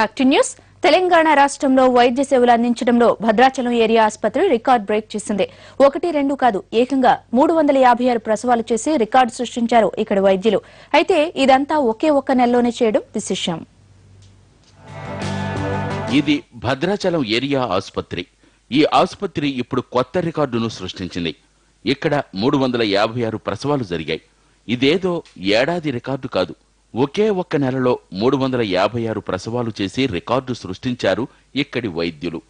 Active news Telangana రాష్ట్రంలో వైద్య సేవలు అందించడంలో భద్రాచలం ఏరియా ఆసుపత్రి రికార్డ్ బ్రేక్ చేసింది. 1-2 కాదు, ఏకంగా 356 ప్రసవాలు చేసి రికార్డు సృష్టించారు ఇక్కడ వైద్యులు. అయితే ఇదంతా ఒకే ఒక్క నెలలోనే చేయడం విశేషం. ఇది భద్రాచలం ఏరియా ఆసుపత్రి. ఈ ఆసుపత్రి ఇప్పుడు కొత్త రికార్డును సృష్టించింది. ఇక్కడ 356 ప్రసవాలు జరిగాయి. ఇదేదో ఏడాది రికార్డు కాదు. ఒకే ఒక్క నెలలో 356 ప్రసవాలు చేసి రికార్డు సృష్టించారు ఇక్కడి వైద్యులు.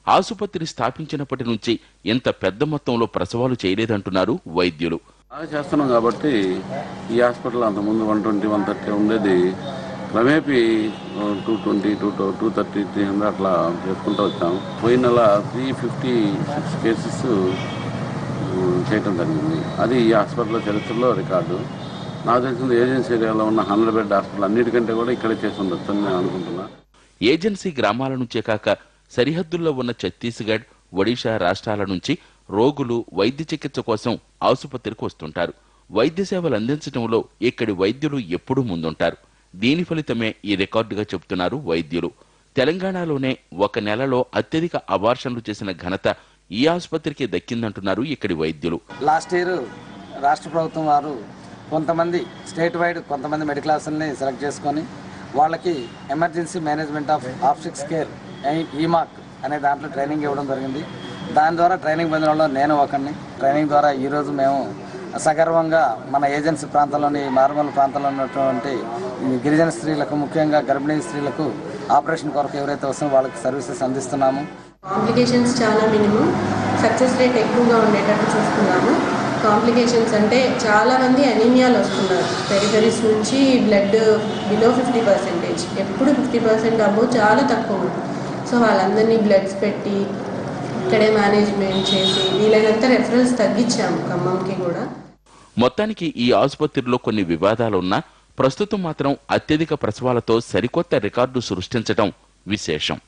ఆసుపత్రి స్థాపించినప్పటి నుంచి ఇంత పెద్ద మొత్తంలో ప్రసవాలు చేయలేదంటున్నారు వైద్యులు. చేస్తున్నాం కాబట్టి ఈ హాస్పిటల్ అంతకుముందు 120, 130 ఉండేది. క్రమేపీ 220, 230, 300 అట్లా చేసుకుంటూ వచ్చాం. పోయిన నెల 356 కేసెస్ చేయటం జరిగింది. అది ఈ హాస్పిటల్ చరిత్రలో రికార్డు. నాకు తెలిసింది ఏజెన్సీ ఏరియాలో ఉన్న 100 బెడ్ హాస్పిటల్ అన్నిటికంటే కూడా ఇక్కడే చేసి ఉండొచ్చు అని నేను అనుకుంటున్నా. ఏజెన్సీ గ్రామాల నుంచే కాక సరిహద్దుల్లో ఉన్న ఛత్తీస్గఢ్, ఒడిషా రాష్ట్రాల నుంచి రోగులు వైద్య చికిత్స కోసం ఆసుపత్రికి వస్తుంటారు. వైద్య సేవలు అందించడంలో ఇక్కడి వైద్యులు ఎప్పుడూ ముందుంటారు. దీని ఫలితమే ఈ రికార్డుగా చెబుతున్నారు వైద్యులు. తెలంగాణలోనే ఒక నెలలో అత్యధిక అబార్షన్లు చేసిన ఘనత ఈ ఆసుపత్రికి దక్కిందంటున్నారు ఇక్కడి వైద్యులు. లాస్ట్ ఇయర్ రాష్ట్ర ప్రభుత్వం వారు కొంతమంది స్టేట్ వైడ్ కొంతమంది మెడికల్ ఆఫీసర్ని సెలెక్ట్ చేసుకొని వాళ్ళకి emergency management of obstetrics care ఈమాక్ అనే దాంట్లో ట్రైనింగ్ ఇవ్వడం జరిగింది. దాని ద్వారా ట్రైనింగ్ పొందిన వాళ్ళు నేను ఒకరిని. ట్రైనింగ్ ద్వారా ఈరోజు మేము సగర్వంగా మన ఏజెన్సీ ప్రాంతంలోని మారుమూల ప్రాంతంలో ఉన్నటువంటి గిరిజన స్త్రీలకు, ముఖ్యంగా గర్భిణీ స్త్రీలకు ఆపరేషన్ కొరకు ఎవరైతే వస్తున్నారో వాళ్ళకి సర్వీసెస్ అందిస్తున్నాము. కాంప్లికేషన్స్ చాలా మినిమం, సక్సెస్ రేట్ ఎక్కువగా ఉండేటట్టు చూస్తున్నాము. కాంప్లికేషన్స్ అంటే చాలామంది అనీమియాలు వస్తున్నారు. పెరిఫెరీస్ నుంచి బ్లడ్ బిలో 50%, ఎప్పుడు 50% అబ్బో చాలా తక్కువ. సో వాళ్ళందరినీ బ్లడ్స్ పెట్టి ఇక్కడే మేనేజ్మెంట్ చేసి వీలైనంత రెఫరెన్స్ తగ్గించాము ఖమ్మంకి కూడా. మొత్తానికి ఈ ఆసుపత్రిలో కొన్ని వివాదాలున్నా ప్రస్తుతం మాత్రం అత్యధిక ప్రసవాలతో సరికొత్త రికార్డు సృష్టించడం విశేషం.